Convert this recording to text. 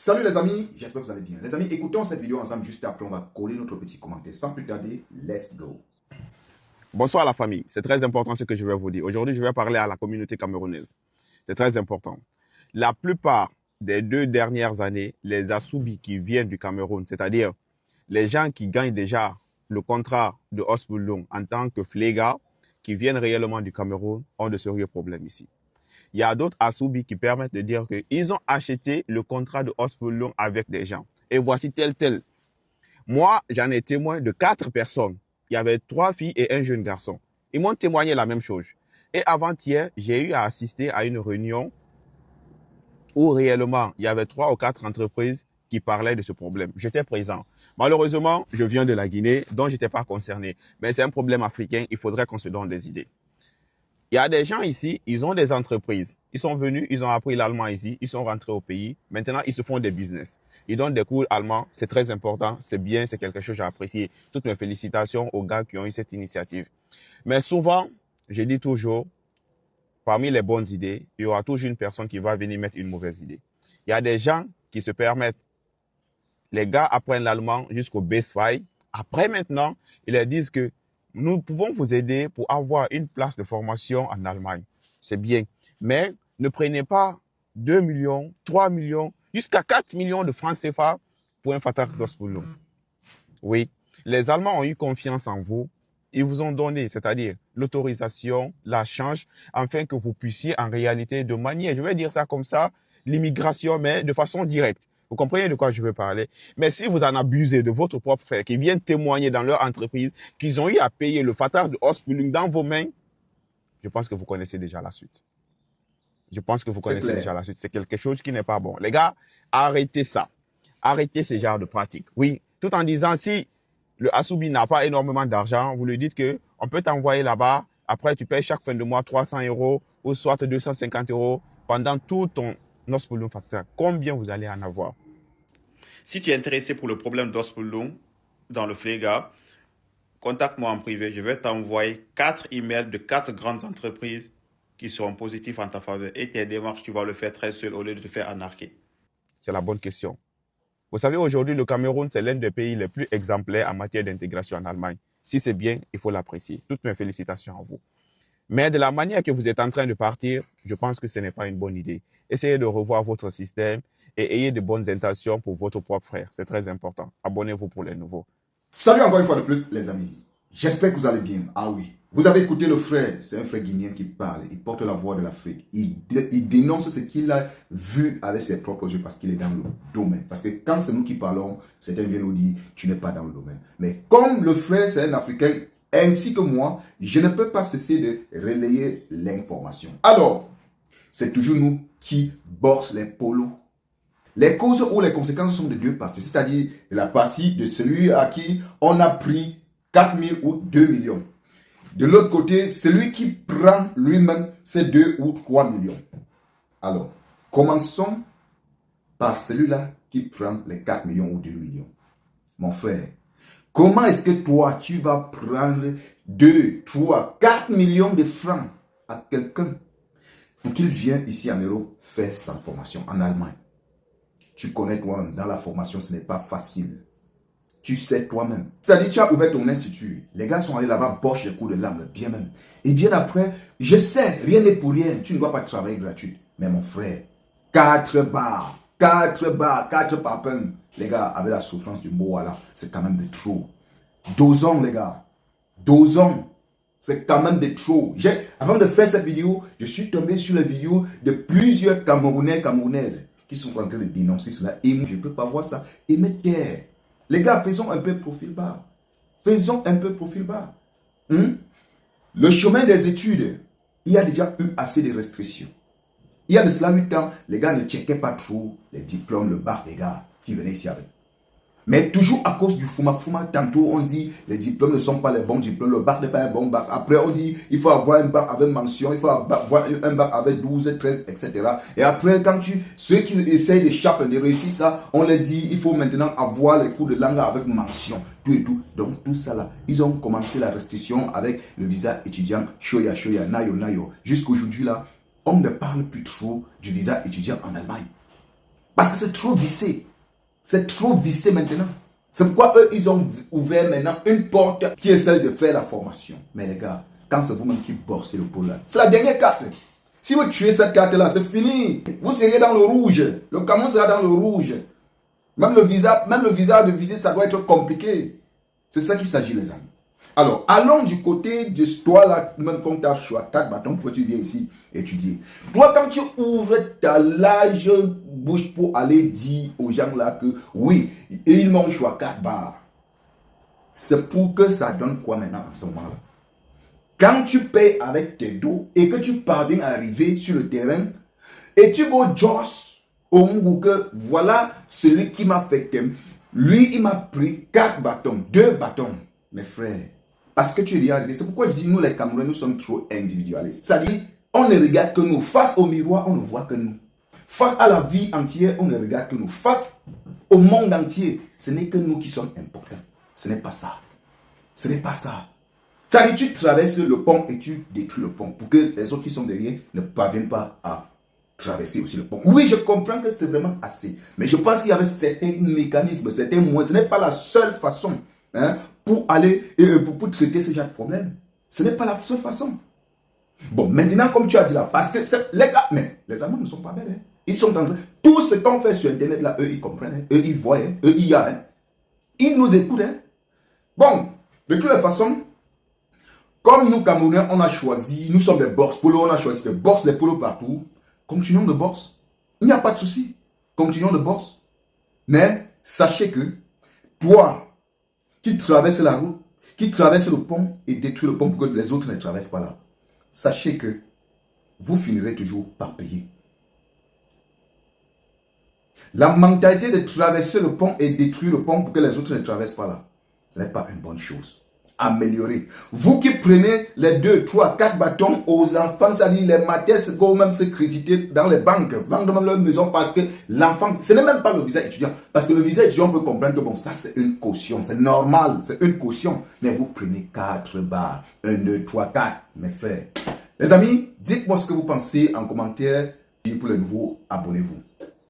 Salut les amis, j'espère que vous allez bien. Les amis, écoutons cette vidéo ensemble juste après, on va coller notre petit commentaire. Sans plus tarder, let's go. Bonsoir la famille, c'est très important ce que je vais vous dire. Aujourd'hui, je vais parler à la communauté camerounaise. C'est très important. La plupart des 2 dernières années, les Assoubi qui viennent du Cameroun, c'est-à-dire les gens qui gagnent déjà le contrat de Osbulung en tant que fléga, qui viennent réellement du Cameroun, ont de sérieux problèmes ici. Il y a d'autres Assoubi qui permettent de dire qu'ils ont acheté le contrat de Osbulung avec des gens. Et voici tel. Moi, j'en ai témoin de 4 personnes. Il y avait 3 filles et un jeune garçon. Ils m'ont témoigné la même chose. Et avant-hier, j'ai eu à assister à une réunion où réellement, il y avait 3 ou 4 entreprises qui parlaient de ce problème. J'étais présent. Malheureusement, je viens de la Guinée, dont je n'étais pas concerné. Mais c'est un problème africain, il faudrait qu'on se donne des idées. Il y a des gens ici, ils ont des entreprises. Ils sont venus, ils ont appris l'allemand ici, ils sont rentrés au pays. Maintenant, ils se font des business. Ils donnent des cours allemands, c'est très important, c'est bien, c'est quelque chose que j'ai apprécié. Toutes mes félicitations aux gars qui ont eu cette initiative. Mais souvent, je dis toujours, parmi les bonnes idées, il y aura toujours une personne qui va venir mettre une mauvaise idée. Il y a des gens qui se permettent, les gars apprennent l'allemand jusqu'au B2. Après maintenant, ils leur disent que nous pouvons vous aider pour avoir une place de formation en Allemagne. C'est bien. Mais ne prenez pas 2 millions, 3 millions, jusqu'à 4 millions de francs CFA pour un Fatah Gospel. Oui, les Allemands ont eu confiance en vous. Ils vous ont donné, c'est-à-dire l'autorisation, la change, afin que vous puissiez en réalité, de manière, je vais dire ça comme ça, l'immigration, mais de façon directe. Vous comprenez de quoi je veux parler? Mais si vous en abusez de votre propre frère, qui viennent témoigner dans leur entreprise, qu'ils ont eu à payer le Fatah de Hospulung dans vos mains, je pense que vous connaissez déjà la suite. Je pense que vous connaissez déjà la suite. C'est quelque chose qui n'est pas bon. Les gars, arrêtez ça. Arrêtez ce genre de pratique. Oui, tout en disant, si le Assoubi n'a pas énormément d'argent, vous lui dites que on peut t'envoyer là-bas. Après, tu payes chaque fin de mois 300 € ou soit 250 € pendant tout ton Hospulung Fatah. Combien vous allez en avoir? Si tu es intéressé pour le problème d'Hospulung dans le Flega, contacte-moi en privé. Je vais t'envoyer 4 emails de 4 grandes entreprises qui seront positifs en ta faveur. Et tes démarches, tu vas le faire très seul au lieu de te faire anarquer. C'est la bonne question. Vous savez, aujourd'hui, le Cameroun, c'est l'un des pays les plus exemplaires en matière d'intégration en Allemagne. Si c'est bien, il faut l'apprécier. Toutes mes félicitations à vous. Mais de la manière que vous êtes en train de partir, je pense que ce n'est pas une bonne idée. Essayez de revoir votre système et ayez de bonnes intentions pour votre propre frère. C'est très important. Abonnez-vous pour les nouveaux. Salut encore une fois de plus les amis. J'espère que vous allez bien. Ah oui. Vous avez écouté le frère, c'est un frère guinéen qui parle. Il porte la voix de l'Afrique. Il dénonce ce qu'il a vu avec ses propres yeux parce qu'il est dans le domaine. Parce que quand c'est nous qui parlons, certains viennent nous dire, tu n'es pas dans le domaine. Mais comme le frère, c'est un Africain, ainsi que moi, je ne peux pas cesser de relayer l'information. Alors, c'est toujours nous qui bossent les polos. Les causes ou les conséquences sont de deux parties, c'est-à-dire la partie de celui à qui on a pris 4 000 ou 2 millions. De l'autre côté, celui qui prend lui-même ces 2 ou 3 millions. Alors, commençons par celui-là qui prend les 4 millions ou 2 millions. Mon frère, comment est-ce que toi, tu vas prendre 2, 3, 4 millions de francs à quelqu'un pour qu'il vienne ici en Europe faire sa formation en Allemagne? Tu connais toi-même, dans la formation, ce n'est pas facile. Tu sais toi-même. C'est-à-dire, tu as ouvert ton institut. Les gars sont allés là-bas, boche les cours de langue, bien même. Et bien après, je sais, rien n'est pour rien. Tu ne dois pas travailler gratuit. Mais mon frère, 4 bars, 4 papins. Les gars, avec la souffrance du mot, là, c'est quand même de trop. Dosons, les gars. Dosons. C'est quand même de trop. Avant de faire cette vidéo, je suis tombé sur la vidéo de plusieurs Camerounais, Camerounaises qui sont en train de dénoncer cela. Et moi, je ne peux pas voir ça. Et me taire. Les gars, faisons un peu profil bas. Faisons un peu profil bas. Le chemin des études, il y a déjà eu assez de restrictions. Il y a de cela 8 ans, les gars ne checkaient pas trop les diplômes, le bac des gars qui venaient ici avec. Mais toujours à cause du fuma-fuma, tantôt on dit les diplômes ne sont pas les bons diplômes, le bac n'est pas un bon bac. Après on dit il faut avoir un bac avec mention, il faut avoir un bac avec 12, 13, etc. Et après quand ceux qui essayent de réussir ça, on leur dit il faut maintenant avoir les cours de langue avec mention, tout et tout. Donc tout ça là, ils ont commencé la restriction avec le visa étudiant, shoya, nayo, nayo. Jusqu'aujourd'hui là, on ne parle plus trop du visa étudiant en Allemagne. Parce que c'est trop vissé. C'est trop vissé maintenant. C'est pourquoi eux, ils ont ouvert maintenant une porte qui est celle de faire la formation. Mais les gars, quand c'est vous-même qui bossez le pôle là, c'est la dernière carte. Si vous tuez cette carte-là, c'est fini. Vous serez dans le rouge. Le Cameroun sera dans le rouge. Même le visa de visite, ça doit être compliqué. C'est ça qu'il s'agit, les amis. Alors, allons du côté de toi là, même quand tu as choisi 4 bâtons, pourquoi tu viens ici étudier? Toi, quand tu ouvres ta large bouche pour aller dire aux gens là que oui, ils m'ont choisi 4 barres, c'est pour que ça donne quoi maintenant en ce moment-là? Quand tu payes avec tes dos et que tu parviens à arriver sur le terrain et tu go Joss au Mungu que voilà celui qui m'a fait thème, lui il m'a pris 4 bâtons, 2 bâtons, mes frères. Parce que tu es déjà arrivé. C'est pourquoi je dis, nous les Camerounais, nous sommes trop individualistes. C'est-à-dire, on ne regarde que nous. Face au miroir, on ne voit que nous. Face à la vie entière, on ne regarde que nous. Face au monde entier, ce n'est que nous qui sommes importants. Ce n'est pas ça. Ce n'est pas ça. C'est-à-dire, tu traverses le pont et tu détruis le pont pour que les autres qui sont derrière ne parviennent pas à traverser aussi le pont. Oui, je comprends que c'est vraiment assez. Mais je pense qu'il y avait certains mécanismes, certains moyens. Ce n'est pas la seule façon. Pour aller pour traiter ce genre de problème. Ce n'est pas la seule façon. Bon, maintenant, comme tu as dit là, parce que les gars, mais les Allemands ne sont pas bêtes. Ils sont en train. Tout ce qu'on fait sur Internet là, eux, ils comprennent. Eux, ils voient. Eux, ils y a. Ils nous écoutent. Bon, de toutes les façons, comme nous, Camerounais, on a choisi, nous sommes des box polo, on a choisi de box les polos partout. Continuons de box. Il n'y a pas de souci. Continuons de box. Mais sachez que toi, qui traverse la route, qui traverse le pont et détruit le pont pour que les autres ne traversent pas là. Sachez que vous finirez toujours par payer. La mentalité de traverser le pont et détruire le pont pour que les autres ne traversent pas là, ce n'est pas une bonne chose. Améliorer. Vous qui prenez les 2, 3, 4 bâtons aux enfants, c'est-à-dire les matins, qu'on même se créditer dans les banques, vendre même leur maison parce que l'enfant, ce n'est même pas le visa étudiant. Parce que le visa étudiant, on peut comprendre que bon, ça c'est une caution, c'est normal, c'est une caution. Mais vous prenez 4 barres, 1, 2, 3, 4, mes frères. Les amis, dites-moi ce que vous pensez en commentaire. Et pour les nouveaux, abonnez-vous.